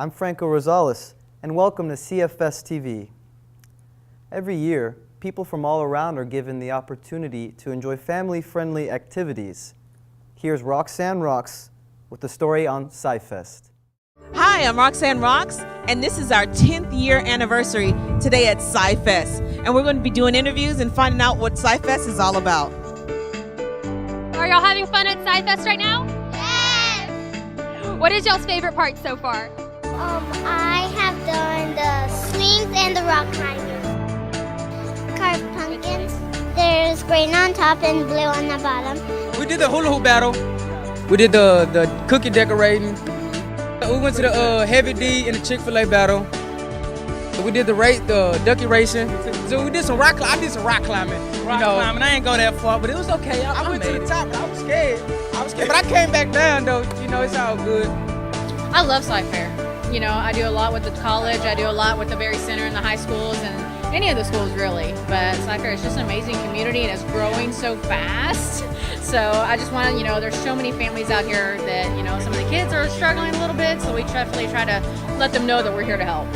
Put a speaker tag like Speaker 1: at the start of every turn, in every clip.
Speaker 1: I'm Franco Rosales, and welcome to CFS TV. Every year, people from all around are given the opportunity to enjoy family-friendly activities. Here's Roxanne Rocks with the story on SciFest.
Speaker 2: Hi, I'm Roxanne Rocks, and this is our 10th year anniversary today at SciFest. And we're going to be doing interviews and finding out what SciFest is all about.
Speaker 3: Are y'all having fun at SciFest right now? Yes! What is y'all's favorite part so far?
Speaker 4: I have done the swings and the rock climbing. Carved pumpkins. There's green on top and blue on the bottom.
Speaker 5: We did the hula hoop battle. We did the cookie decorating. We went to the Heavy D and the Chick-fil-A battle. We did the ducky racing. So we did some rock climbing. I did some rock climbing. Climbing. I ain't go that far, but it was okay. I went to the top, but I was scared. But I came back down though. It's all good.
Speaker 6: I love Sci-Fair. I do a lot with the college. I do a lot with the Berry Center and the high schools and any of the schools really. But Sci-Fair is just an amazing community and it's growing so fast. So I just want to, there's so many families out here that, some of the kids are struggling a little bit. So we definitely try to let them know that we're here to help.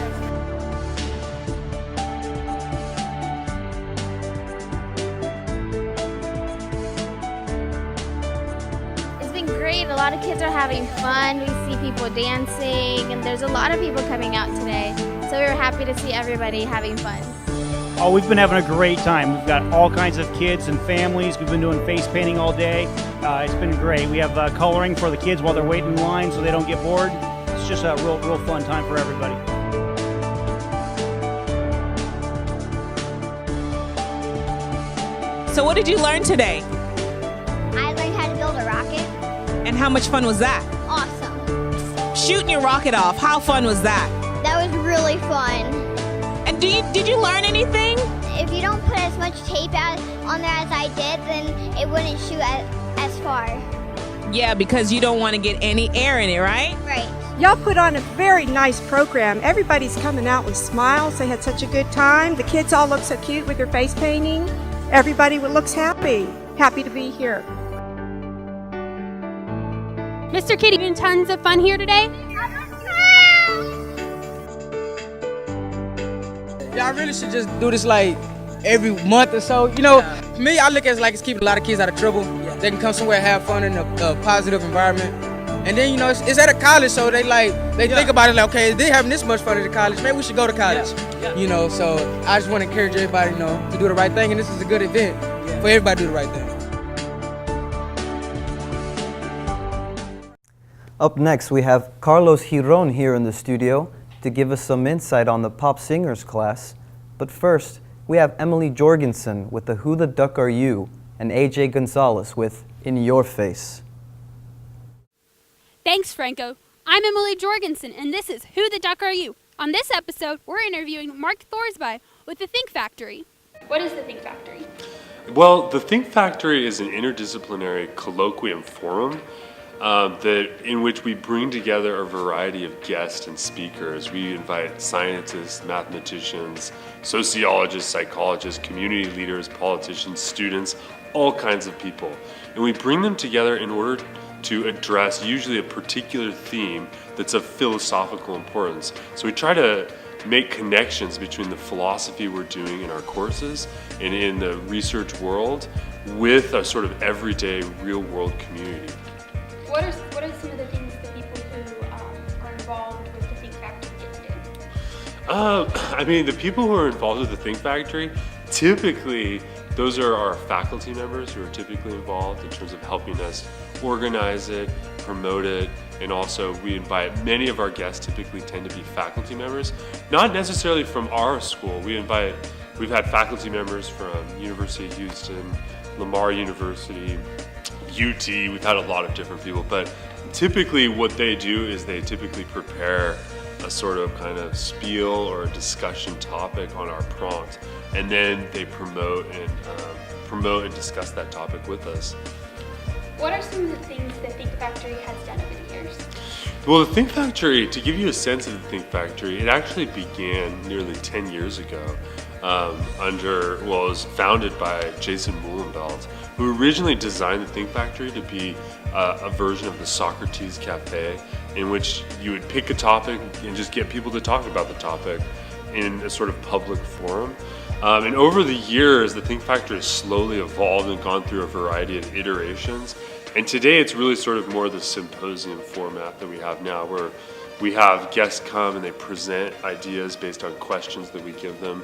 Speaker 4: Great. A lot of kids are having fun. We see people dancing, and there's a lot of people coming out today. So we were happy to see everybody having fun.
Speaker 7: Oh, we've been having a great time. We've got all kinds of kids and families. We've been doing face painting all day. It's been great. We have coloring for the kids while they're waiting in line so they don't get bored. It's just a real fun time for everybody.
Speaker 2: So what did you learn today?
Speaker 4: I learned how to build a rocket.
Speaker 2: And how much fun was that?
Speaker 4: Awesome.
Speaker 2: Shooting your rocket off, how fun was that?
Speaker 4: That was really fun.
Speaker 2: And did you learn anything?
Speaker 4: If you don't put as much tape out on there as I did, then it wouldn't shoot as far.
Speaker 2: Yeah, because you don't want to get any air in it, right?
Speaker 4: Right.
Speaker 8: Y'all put on a very nice program. Everybody's coming out with smiles. They had such a good time. The kids all look so cute with their face painting. Everybody looks happy to be here.
Speaker 3: Mr. Kitty, having tons of fun here today?
Speaker 5: Y'all really should just do this like every month or so. For me, I look at it like it's keeping a lot of kids out of trouble. They can come somewhere and have fun in a positive environment. And then, it's at a college, so they think about it like, okay, they're having this much fun at the college. Maybe we should go to college. So I just want to encourage everybody, to do the right thing. And this is a good event for everybody to do the right thing.
Speaker 1: Up next, we have Carlos Giron here in the studio to give us some insight on the Pop Singers class. But first, we have Emily Jorgenson with the Who the Duck Are You and AJ Gonzales with In Your Face.
Speaker 3: Thanks, Franco. I'm Emily Jorgenson, and this is Who the Duck Are You? On this episode, we're interviewing Mark Thorsby with the Think Factory. What is the Think Factory?
Speaker 9: Well, the Think Factory is an interdisciplinary colloquium forum in which we bring together a variety of guests and speakers. We invite scientists, mathematicians, sociologists, psychologists, community leaders, politicians, students, all kinds of people. And we bring them together in order to address usually a particular theme that's of philosophical importance. So we try to make connections between the philosophy we're doing in our courses and in the research world with a sort of everyday real world community.
Speaker 3: What are some of the things the people who are involved with the Think Factory get to do?
Speaker 9: The people who are involved with the Think Factory, typically those are our faculty members who are typically involved in terms of helping us organize it, promote it, and also we invite many of our guests typically tend to be faculty members, not necessarily from our school. We've had faculty members from University of Houston, Lamar University, UT, we've had a lot of different people, but typically what they do is they typically prepare a sort of kind of spiel or a discussion topic on our prompt, and then they promote and discuss that topic with us.
Speaker 3: What are some of the things the Think Factory has done over the years?
Speaker 9: Well, the Think Factory, to give you a sense of the Think Factory, it actually began nearly 10 years ago. It was founded by Jason Muhlenbelt, who originally designed the Think Factory to be a version of the Socrates Cafe in which you would pick a topic and just get people to talk about the topic in a sort of public forum. And over the years, the Think Factory has slowly evolved and gone through a variety of iterations. And today it's really sort of more the symposium format that we have now, where we have guests come and they present ideas based on questions that we give them.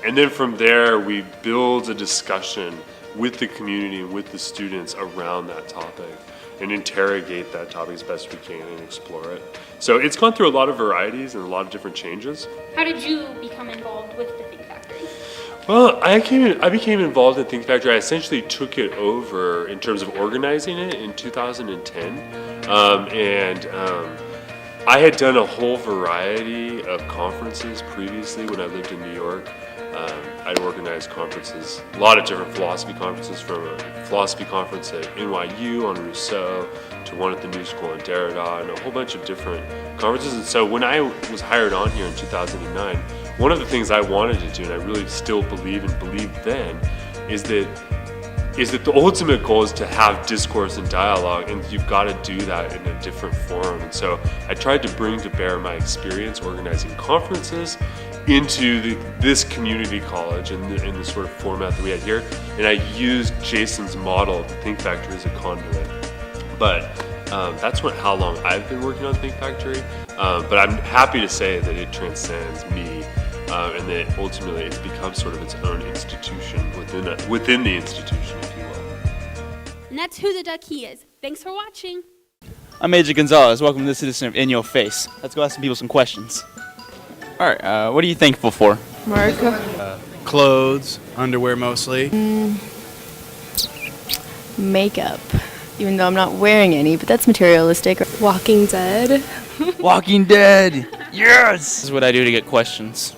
Speaker 9: And then from there, we build a discussion with the community and with the students around that topic and interrogate that topic as best we can and explore it. So it's gone through a lot of varieties and a lot of different changes.
Speaker 3: How did you become involved with the Think Factory?
Speaker 9: Well, I became involved in Think Factory. I essentially took it over in terms of organizing it in 2010. I had done a whole variety of conferences previously when I lived in New York. I'd organized conferences, a lot of different philosophy conferences, from a philosophy conference at NYU on Rousseau to one at the New School on Derrida, and a whole bunch of different conferences. And so when I was hired on here in 2009, one of the things I wanted to do, and I really still believed then, is that the ultimate goal is to have discourse and dialogue, and you've got to do that in a different forum. And so I tried to bring to bear my experience organizing conferences into this community college in the sort of format that we had here, and I used Jason's model, the Think Factory, as a conduit. But that's how long I've been working on Think Factory. But I'm happy to say that it transcends me, and that ultimately it's become sort of its own institution within the institution, if you will.
Speaker 3: And that's who the duck he is. Thanks for watching.
Speaker 10: I'm Major Gonzales. Welcome to this edition of In Your Face. Let's go ask some people some questions. All right, what are you thankful for?
Speaker 11: America. Clothes, underwear mostly.
Speaker 12: Makeup, even though I'm not wearing any, but that's materialistic. Walking Dead.
Speaker 10: Walking Dead! Yes! This is what I do to get questions.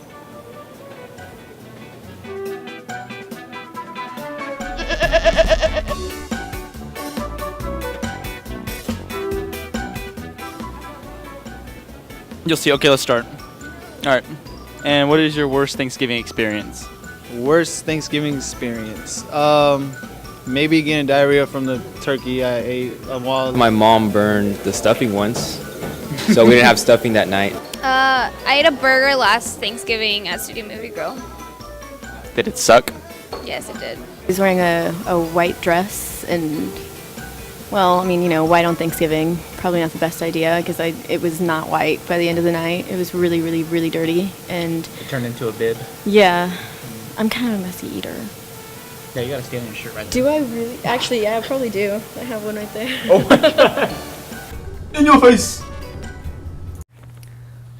Speaker 10: You'll see. Okay, let's start. All right. And what is your worst Thanksgiving experience?
Speaker 13: Worst Thanksgiving experience? Maybe getting diarrhea from the turkey I ate a while.
Speaker 14: My mom burned the stuffing once, so we didn't have stuffing that night.
Speaker 15: I ate a burger last Thanksgiving at Studio Movie Grill.
Speaker 10: Did it suck?
Speaker 15: Yes, it did.
Speaker 12: I was wearing a white dress, and, well, I mean, you know, white on Thanksgiving, probably not the best idea, because it was not white by the end of the night. It was really, really, really dirty, and...
Speaker 10: It turned into a bib?
Speaker 12: Yeah. I'm kind of a messy eater.
Speaker 10: Yeah, you gotta stand in your shirt right there.
Speaker 12: Do I really? Actually, yeah, I probably do. I have one right there.
Speaker 10: Oh my god! In your face!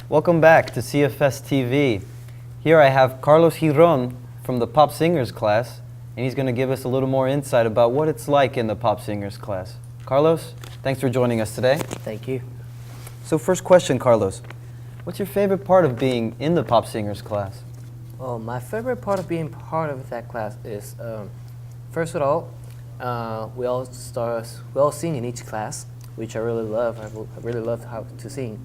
Speaker 1: Welcome back to CFS TV. Here I have Carlos Giron from the Pop Singers class, and he's going to give us a little more insight about what it's like in the Pop Singers class. Carlos, thanks for joining us today.
Speaker 16: Thank you.
Speaker 1: So first question, Carlos. What's your favorite part of being in the Pop Singers class?
Speaker 16: Well, my favorite part of being part of that class is, first of all, we all sing in each class, which I really love. I really love how to sing.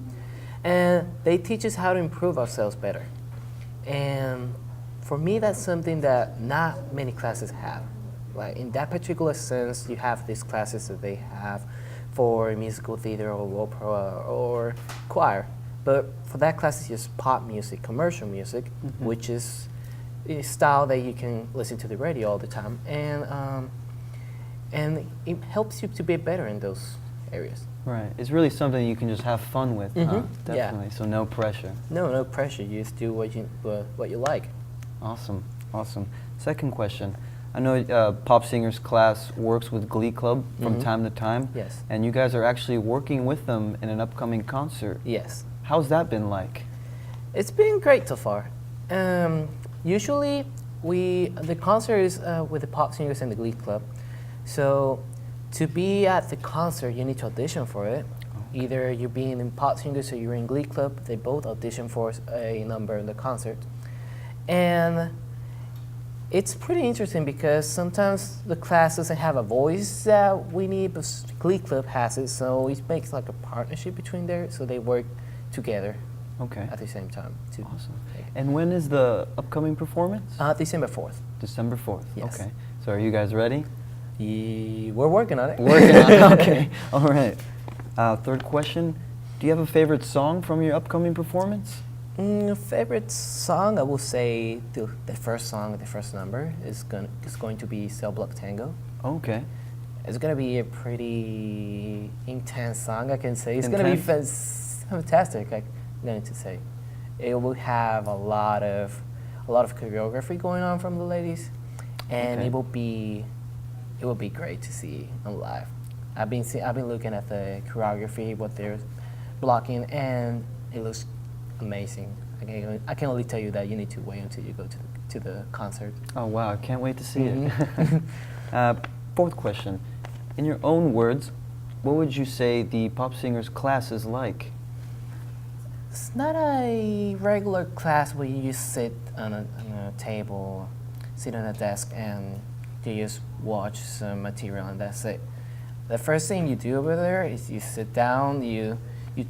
Speaker 16: And they teach us how to improve ourselves better. And for me, that's something that not many classes have. Like in that particular sense, you have these classes that they have for musical theater or opera or choir. But for that class, it's just pop music, commercial music, which is a style that you can listen to the radio all the time. And it helps you to be better in those areas.
Speaker 1: Right. It's really something you can just have fun with, huh? Definitely.
Speaker 16: Yeah.
Speaker 1: So no pressure.
Speaker 16: No pressure. You just do what you like.
Speaker 1: Awesome. Awesome. Second question. I know Pop Singers class works with Glee Club from time to time.
Speaker 16: Yes.
Speaker 1: And you guys are actually working with them in an upcoming concert.
Speaker 16: Yes.
Speaker 1: How's that been like?
Speaker 16: It's been great so far. Usually, the concert is with the Pop Singers and the Glee Club. So, to be at the concert, you need to audition for it. Okay. Either you're being in Pop Singers or you're in Glee Club. They both audition for a number in the concert. And it's pretty interesting because sometimes the class doesn't have a voice that we need, but Glee Club has it. So it makes like a partnership between there. So they work together at the same time.
Speaker 1: Awesome. And when is the upcoming performance?
Speaker 16: December 4th.
Speaker 1: December 4th.
Speaker 16: Yes.
Speaker 1: Okay. So are you guys ready?
Speaker 16: We're working on it.
Speaker 1: Working on it. Okay. All right. Third question. Do you have a favorite song from your upcoming performance?
Speaker 16: Favorite song, I will say the first song, the first number is going to be Cell Block Tango.
Speaker 1: Okay.
Speaker 16: It's going to be a pretty intense song, I can say. It's going to be fantastic, I'm going to say. It will have a lot of choreography going on from the ladies, and it will be great to see on live. I've been looking at the choreography, what they're blocking, and it looks amazing. I can only tell you that you need to wait until you go to the concert.
Speaker 1: Oh wow, I can't wait to see it. Fourth question. In your own words, what would you say the pop singers class is like?
Speaker 16: It's not a regular class where you just sit on a table, sit on a desk, and you just watch some material and that's it. The first thing you do over there is you sit down, you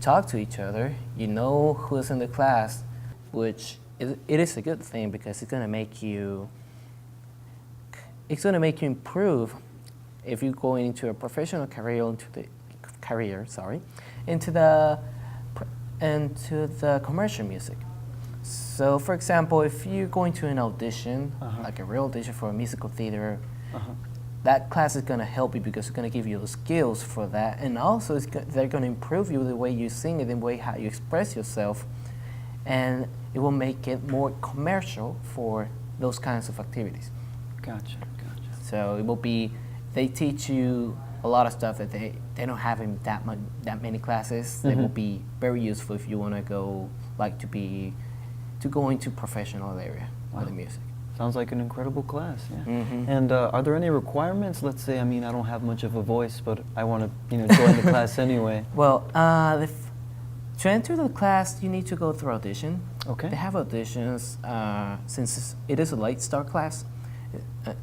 Speaker 16: talk to each other, you know who's in the class, which it is a good thing because it's gonna make you improve if you're going into a professional career, into the commercial music. So, for example, if you're going to an audition, like a real audition for a musical theater, that class is going to help you because it's going to give you the skills for that, and also they're going to improve you the way you sing it, the way how you express yourself, and it will make it more commercial for those kinds of activities.
Speaker 1: Gotcha.
Speaker 16: So it will be, they teach you a lot of stuff that they don't have in that many classes. They will be very useful if you want to go into professional area with the music.
Speaker 1: Sounds like an incredible class. Yeah. And are there any requirements? Let's say, I don't have much of a voice, but I want to, join the class anyway.
Speaker 16: Well, to enter the class, you need to go through audition.
Speaker 1: Okay.
Speaker 16: They have auditions since it is a late start class.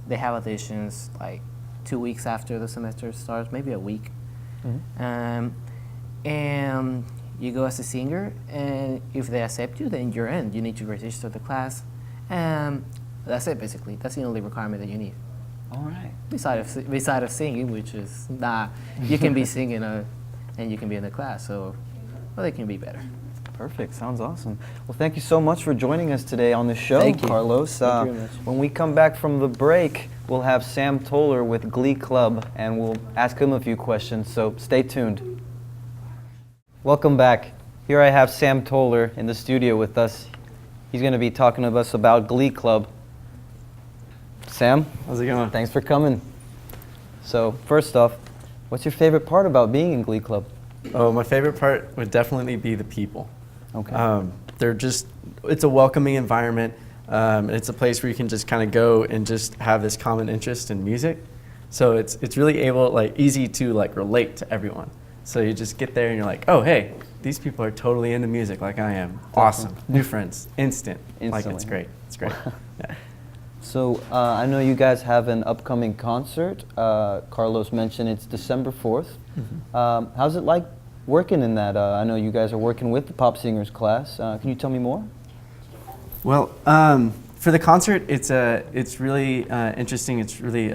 Speaker 16: They have auditions like 2 weeks after the semester starts, maybe a week. And you go as a singer, and if they accept you, then you're in. You need to register the class, and that's it basically. That's the only requirement that you need.
Speaker 1: All right.
Speaker 16: Besides of singing, which is you can be singing and you can be in the class, so they can be better.
Speaker 1: Perfect. Sounds awesome. Well, thank you so much for joining us today on the show,
Speaker 16: Thank you.
Speaker 1: Carlos.
Speaker 16: Thank you very much.
Speaker 1: When we come back from the break, we'll have Sam Toller with Glee Club, and we'll ask him a few questions, so stay tuned. Welcome back. Here I have Sam Toller in the studio with us. He's going to be talking to us about Glee Club. Sam?
Speaker 17: How's it going?
Speaker 1: Thanks for coming. So, first off, what's your favorite part about being in Glee Club?
Speaker 17: Oh, my favorite part would definitely be the people.
Speaker 1: Okay.
Speaker 17: It's a welcoming environment. It's a place where you can just kind of go and just have this common interest in music. So it's really easy to relate to everyone. So you just get there and you're like, oh, hey, these people are totally into music like I am. Awesome. New friends. Instantly. It's great. It's great. Yeah.
Speaker 1: So I know you guys have an upcoming concert. Carlos mentioned it's December 4th. How's it like working in that? I know you guys are working with the Pop Singers class. Can you tell me more?
Speaker 17: Well, for the concert, it's really interesting. It's really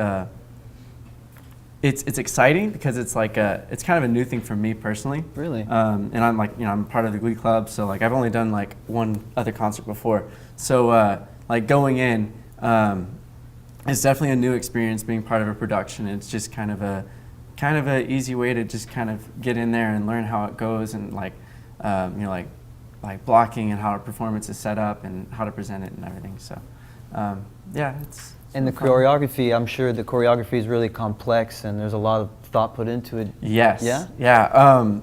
Speaker 17: it's exciting because it's it's kind of a new thing for me personally.
Speaker 1: Really?
Speaker 17: And I'm I'm part of the Glee Club, so I've only done one other concert before. So going in, it's definitely a new experience being part of a production. It's just kind of a easy way to just kind of get in there and learn how it goes, and blocking and how a performance is set up and how to present it and everything. So yeah, it's
Speaker 1: and the choreography, I'm sure the choreography is really complex and there's a lot of thought put into it.
Speaker 17: Yes.
Speaker 1: Yeah?
Speaker 17: Yeah.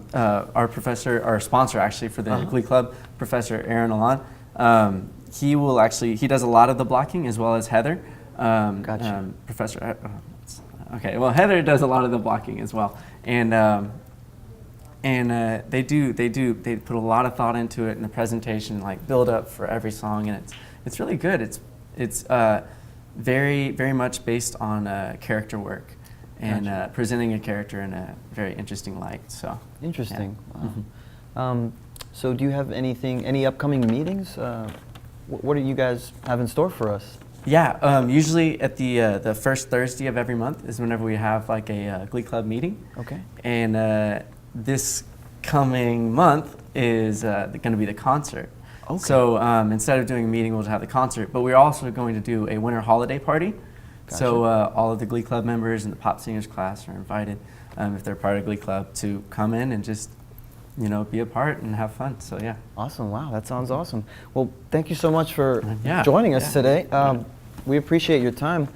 Speaker 17: Our sponsor actually for the Glee Club, Professor Aaron Alon, he does a lot of the blocking as well as Heather.
Speaker 1: Gotcha.
Speaker 17: Professor, okay, well Heather does a lot of the blocking as well. And they put a lot of thought into it in the presentation, build up for every song, and it's really good. It's very, very much based on character work and
Speaker 1: Gotcha.
Speaker 17: Presenting a character in a very interesting light. So
Speaker 1: interesting.
Speaker 17: Yeah.
Speaker 1: Wow. So do you have any upcoming meetings? What do you guys have in store for us?
Speaker 17: Yeah, usually at the first Thursday of every month is whenever we have a Glee Club meeting.
Speaker 1: Okay.
Speaker 17: And this coming month is going to be the concert.
Speaker 1: Okay.
Speaker 17: So instead of doing a meeting, we'll have the concert. But we're also going to do a winter holiday party.
Speaker 1: Gotcha.
Speaker 17: So all of the Glee Club members and the pop singers class are invited, if they're part of Glee Club, to come in and just, you know, be a part and have fun. So yeah.
Speaker 1: Awesome. Wow, that sounds awesome. Well, thank you so much for
Speaker 17: Yeah.
Speaker 1: joining us
Speaker 17: Yeah.
Speaker 1: today. We appreciate your time.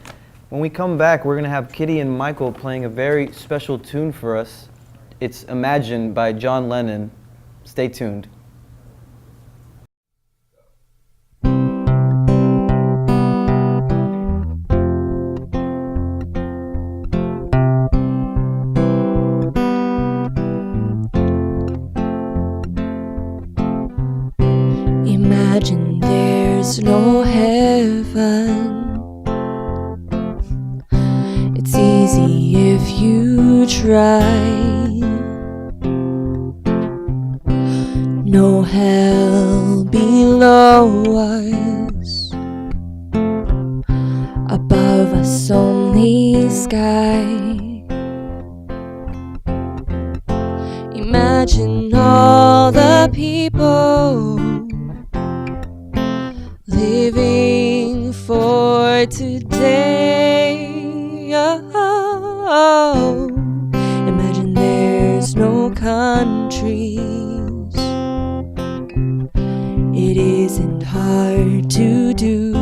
Speaker 1: When we come back, we're going to have Kitty and Michael playing a very special tune for us. It's Imagine by John Lennon. Stay tuned.
Speaker 18: Imagine there's no heaven. It's easy if you try. No hell below us. Above us only sky. Imagine all the people living for today. Oh, imagine there's no countries. It isn't hard to do.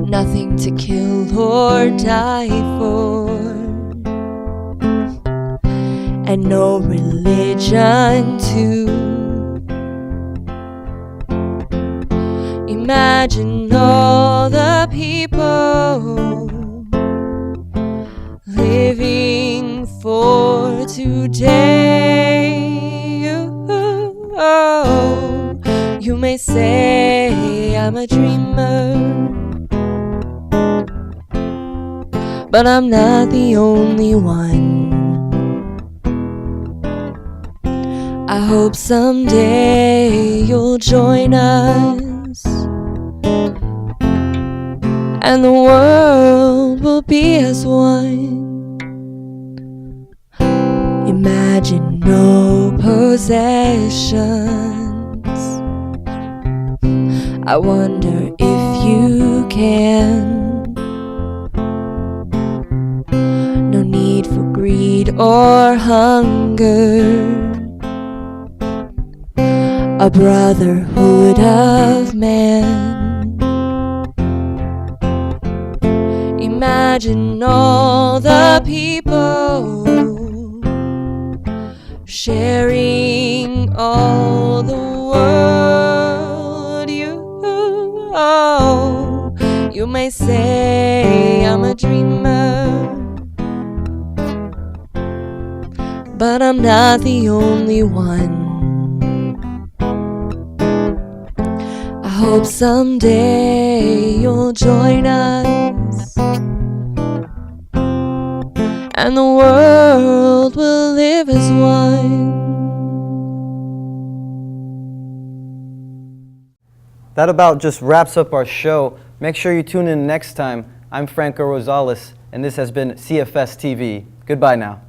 Speaker 18: Nothing to kill or die for. And no religion too. Imagine all the people living for today. Oh, you may say I'm a dreamer, but I'm not the only one. I hope someday you'll join us, and the world will be as one. Imagine no possessions. I wonder if you can. No need for greed or hunger. A brotherhood of man. Imagine all the people sharing all the world. You may say I'm a dreamer, but I'm not the only one. I hope someday you'll join us, and the world will live as one.
Speaker 1: That about just wraps up our show. Make sure you tune in next time. I'm Franco Rosales, and this has been CFS TV. Goodbye now.